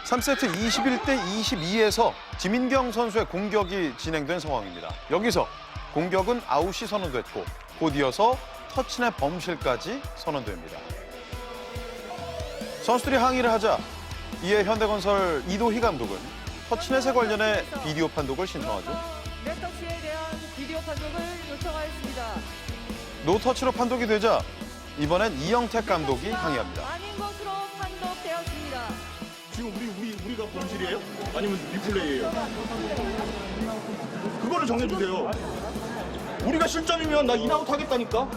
3세트 21대 22에서 지민경 선수의 공격이 진행된 상황입니다. 여기서 공격은 아웃이 선언됐고 곧 이어서 터치넷 범실까지 선언됩니다. 선수들이 항의를 하자 이에 현대건설 이도희 감독은 터치넷에 관련해 비디오 판독을 신청하죠. 네터치에 대한 비디오 판독을 요청하였습니다. 노터치로 판독이 되자 이번엔 이영택 감독이 항의합니다. 아닌 것으로 판독되었습니다. 지금 우리가 범실이에요? 아니면 리플레이예요? 그거를 정해주세요. 우리가 실점이면 나 인아웃 하겠다니까.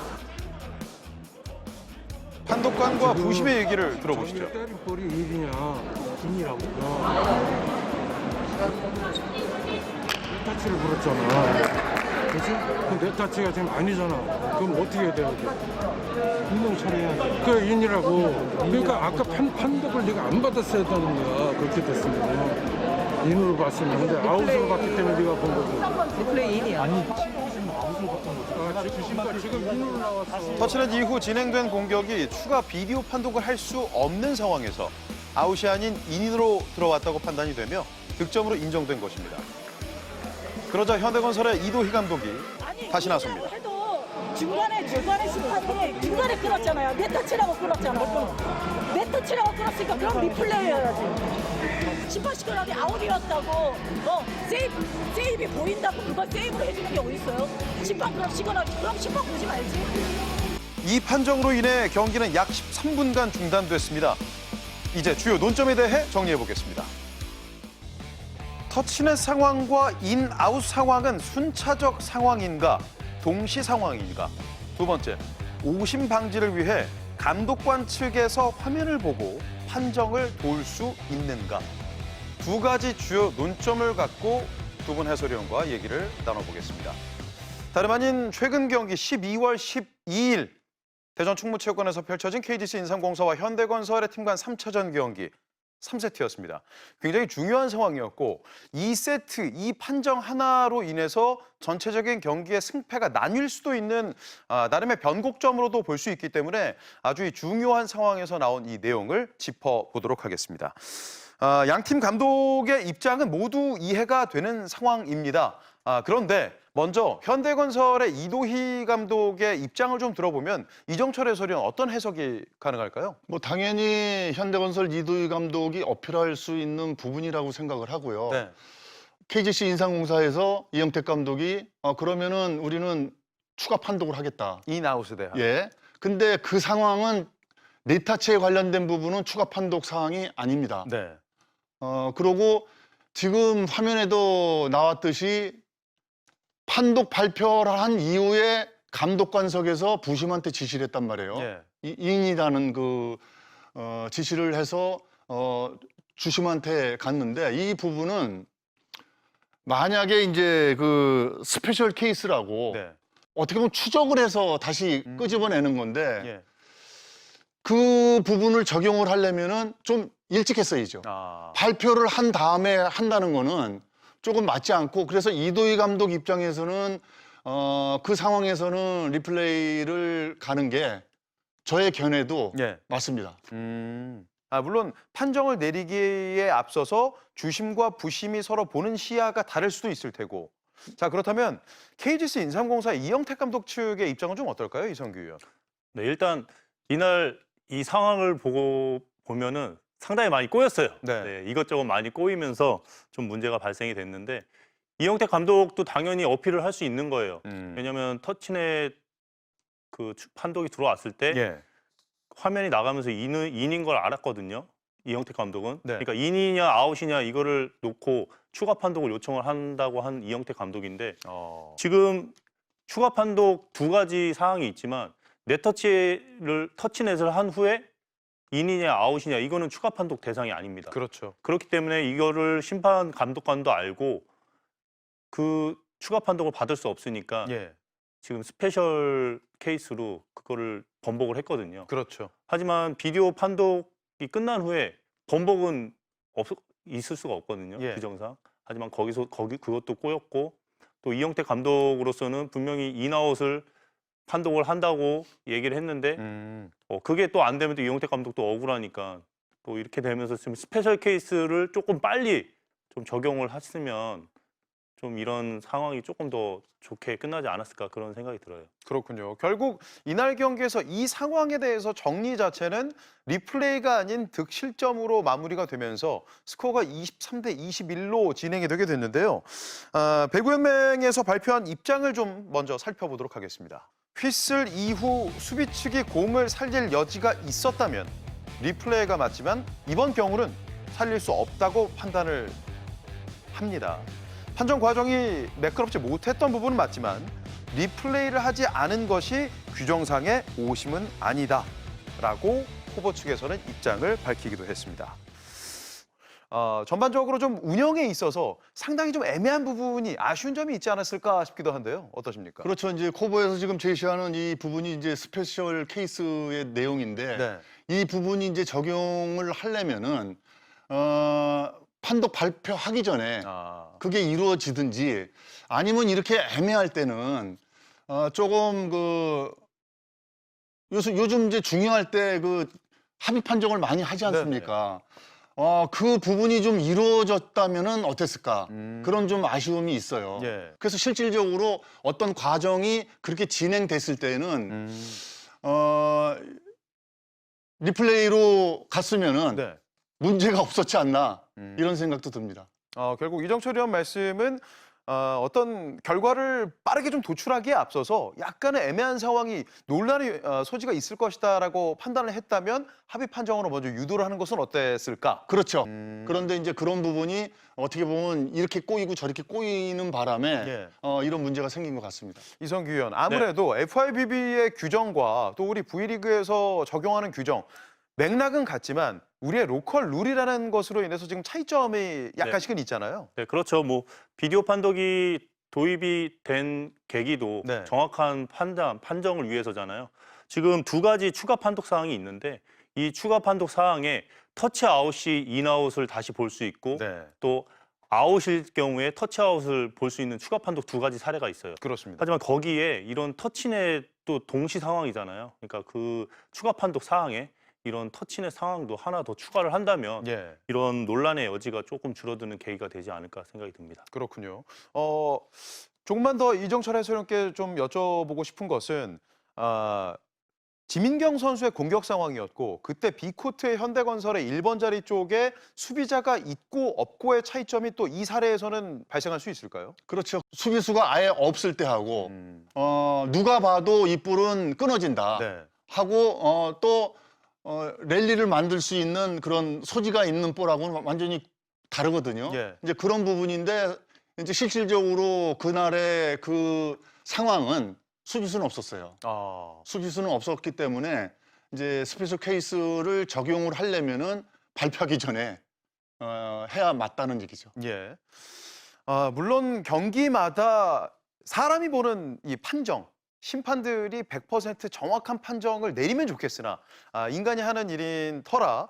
판독관과 부심의 얘기를 들어보시죠. 때린 볼이 1이냐, 인이라고. 네타치를 물었잖아. 그치? 그 네타치가 지금 아니잖아. 그럼 어떻게 해야 돼? 분명 처리해야지. 그 인이라고. 그러니까 아까 판독을 네가 안 받았어야 했다는 거야. 그렇게 됐으면. 인으로 봤으면. 근데 아웃으로 봤기 때문에 네가 본 거고. 리플레이 인이야. 지금 인으로 나왔어. 터치넷 이후 진행된 공격이 추가 비디오 판독을 할 수 없는 상황에서 아웃이 아닌 인으로 들어왔다고 판단이 되며 득점으로 인정된 것입니다. 그러자 현대건설의 이도희 감독이 다시 나섭니다. 해도 중간에 심판이 중간에 끊었잖아요. 네터치라고 끊었잖아. 네터치라고 끊었으니까 그럼 리플레이여야지. 심판 시켜라니 아웃이었다고. 세이브 보인다고 그걸 세이브로 해주는 게 어딨어요? 심판 그럼 시켜라지. 그럼 심판 보지 말지. 이 판정으로 인해 경기는 약 13분간 중단됐습니다. 이제 주요 논점에 대해 정리해 보겠습니다. 터치넷 상황과 인아웃 상황은 순차적 상황인가, 동시 상황인가? 두 번째, 오심 방지를 위해 감독관 측에서 화면을 보고 판정을 도울 수 있는가? 두 가지 주요 논점을 갖고 두 분 해설위원과 얘기를 나눠보겠습니다. 다름 아닌 최근 경기 12월 12일 대전 충무체육관에서 펼쳐진 KGC 인삼공사와 현대건설의 팀 간 3차전 경기 3세트였습니다. 굉장히 중요한 상황이었고 2세트 이 판정 하나로 인해서 전체적인 경기의 승패가 나뉠 수도 있는 나름의 변곡점으로도 볼 수 있기 때문에 아주 중요한 상황에서 나온 이 내용을 짚어보도록 하겠습니다. 양팀 감독의 입장은 모두 이해가 되는 상황입니다. 그런데 먼저 현대건설의 이도희 감독의 입장을 좀 들어보면 이정철 해설위원 어떤 해석이 가능할까요? 뭐 당연히 현대건설 이도희 감독이 어필할 수 있는 부분이라고 생각을 하고요. 네. KGC 인삼공사에서 이영택 감독이 그러면은 우리는 추가 판독을 하겠다. 인아웃에 대한. 예. 근데 그 상황은 네타치에 관련된 부분은 추가 판독 사항이 아닙니다. 네. 그러고 지금 화면에도 나왔듯이 판독 발표를 한 이후에 감독관석에서 부심한테 지시를 했단 말이에요. 예. 인이라는 그 지시를 해서 주심한테 갔는데 이 부분은 만약에 이제 그 스페셜 케이스라고 네. 어떻게 보면 추적을 해서 다시 끄집어내는 건데 예. 그 부분을 적용을 하려면은 좀 일찍 했어야죠. 발표를 한 다음에 한다는 거는 조금 맞지 않고 그래서 이도희 감독 입장에서는 그 상황에서는 리플레이를 가는 게 저의 견해도 예. 맞습니다. 물론 판정을 내리기에 앞서서 주심과 부심이 서로 보는 시야가 다를 수도 있을 테고. 자, 그렇다면 KGC 인삼공사 이영택 감독 측의 입장은 좀 어떨까요, 이성규 의원? 네, 일단 이날 이 상황을 보면은 상당히 많이 꼬였어요. 네. 네, 이것저것 많이 꼬이면서 좀 문제가 발생이 됐는데 이영택 감독도 당연히 어필을 할 수 있는 거예요. 왜냐하면 터치넷 그 판독이 들어왔을 때 예. 화면이 나가면서 인인 걸 알았거든요. 이영택 감독은. 네. 그러니까 인이냐 아웃이냐 이거를 놓고 추가 판독을 요청을 한다고 한 이영택 감독인데 지금 추가 판독 두 가지 사항이 있지만 터치넷을 한 후에 인이냐 아웃이냐 이거는 추가 판독 대상이 아닙니다. 그렇죠. 그렇기 때문에 이거를 심판 감독관도 알고 그 추가 판독을 받을 수 없으니까 예. 지금 스페셜 케이스로 그거를 번복을 했거든요. 그렇죠. 하지만 비디오 판독이 끝난 후에 번복은 있을 수가 없거든요. 예. 규정상. 하지만 그것도 꼬였고 또 이영택 감독으로서는 분명히 인아웃을 판독을 한다고 얘기를 했는데 그게 또 안 되면 또 이영택 감독도 억울하니까 또 이렇게 되면서 좀 스페셜 케이스를 조금 빨리 좀 적용을 했으면 좀 이런 상황이 조금 더 좋게 끝나지 않았을까 그런 생각이 들어요. 그렇군요. 결국 이날 경기에서 이 상황에 대해서 정리 자체는 리플레이가 아닌 득실점으로 마무리가 되면서 스코어가 23대 21로 진행이 되게 됐는데요. 배구연맹에서 발표한 입장을 좀 먼저 살펴보도록 하겠습니다. 휘슬 이후 수비 측이 공을 살릴 여지가 있었다면 리플레이가 맞지만 이번 경우는 살릴 수 없다고 판단을 합니다. 판정 과정이 매끄럽지 못했던 부분은 맞지만 리플레이를 하지 않은 것이 규정상의 오심은 아니다라고 후보 측에서는 입장을 밝히기도 했습니다. 전반적으로 좀 운영에 있어서 상당히 좀 애매한 부분이 아쉬운 점이 있지 않았을까 싶기도 한데요. 어떠십니까? 그렇죠. 이제 코보에서 지금 제시하는 이 부분이 이제 스페셜 케이스의 내용인데 네. 이 부분이 이제 적용을 하려면은 판독 발표하기 전에 그게 이루어지든지 아니면 이렇게 애매할 때는 조금 요즘 이제 중요할 때 그 합의 판정을 많이 하지 않습니까? 그 부분이 좀 이루어졌다면은 어땠을까? 그런 좀 아쉬움이 있어요. 예. 그래서 실질적으로 어떤 과정이 그렇게 진행됐을 때는 리플레이로 갔으면은 네. 문제가 없었지 않나 이런 생각도 듭니다. 결국 이정철 의원 말씀은 어떤 결과를 빠르게 좀 도출하기에 앞서서 약간의 애매한 상황이 논란의 소지가 있을 것이다라고 판단을 했다면 합의 판정으로 먼저 유도를 하는 것은 어땠을까? 그렇죠. 그런데 이제 그런 부분이 어떻게 보면 이렇게 꼬이고 저렇게 꼬이는 바람에 예. 이런 문제가 생긴 것 같습니다. 이성규 의원, 아무래도 FIVB의 규정과 또 우리 V리그에서 적용하는 규정 맥락은 같지만 우리의 로컬 룰이라는 것으로 인해서 지금 차이점이 약간씩은 있잖아요. 네, 그렇죠. 뭐 비디오 판독이 도입이 된 계기도 네. 정확한 판정을 위해서잖아요. 지금 두 가지 추가 판독 사항이 있는데 이 추가 판독 사항에 터치 아웃이 인아웃을 다시 볼 수 있고 네, 또 아웃일 경우에 터치아웃을 볼 수 있는 추가 판독 두 가지 사례가 있어요. 그렇습니다. 하지만 거기에 이런 터치넷 또 동시 상황이잖아요. 그러니까 그 추가 판독 사항에 이런 터치넷 상황도 하나 더 추가를 한다면 예, 이런 논란의 여지가 조금 줄어드는 계기가 되지 않을까 생각이 듭니다. 그렇군요. 조금만 더 이정철 해설위원께 좀 여쭤보고 싶은 것은 지민경 선수의 공격 상황이었고 그때 B코트의 현대건설의 1번 자리 쪽에 수비자가 있고 없고의 차이점이 또 이 사례에서는 발생할 수 있을까요? 그렇죠. 수비수가 아예 없을 때 하고 누가 봐도 이 볼은 끊어진다 네. 하고 또 랠리를 만들 수 있는 그런 소지가 있는 볼하고는 완전히 다르거든요. 예. 이제 그런 부분인데 이제 실질적으로 그날의 그 상황은 수비수는 없었어요. 수비수는 없었기 때문에 이제 스페셜 케이스를 적용을 하려면은 발표하기 전에 해야 맞다는 얘기죠. 예. 물론 경기마다 사람이 보는 이 판정, 심판들이 100% 정확한 판정을 내리면 좋겠으나 인간이 하는 일인 터라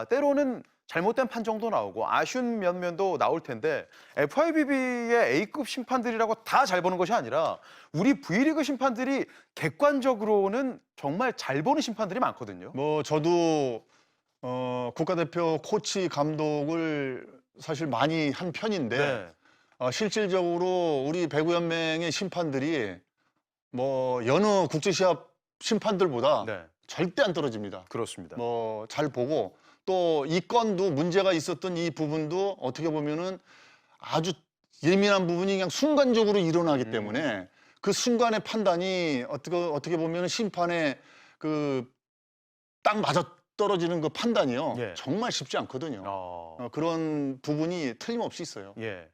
때로는 잘못된 판정도 나오고 아쉬운 면도 나올 텐데 FIVB의 A급 심판들이라고 다 잘 보는 것이 아니라 우리 V리그 심판들이 객관적으로는 정말 잘 보는 심판들이 많거든요. 뭐 저도 국가대표 코치 감독을 사실 많이 한 편인데 네. 실질적으로 우리 배구연맹의 심판들이 뭐 여느 국제시합 심판들보다 네, 절대 안 떨어집니다. 그렇습니다. 뭐 잘 보고 또 이 건도 문제가 있었던 이 부분도 어떻게 보면은 아주 예민한 부분이 그냥 순간적으로 일어나기 때문에 그 순간의 판단이 어떻게 보면은 심판의 그 딱 맞아 떨어지는 그 판단이요. 예. 정말 쉽지 않거든요. 그런 부분이 틀림없이 있어요. 예.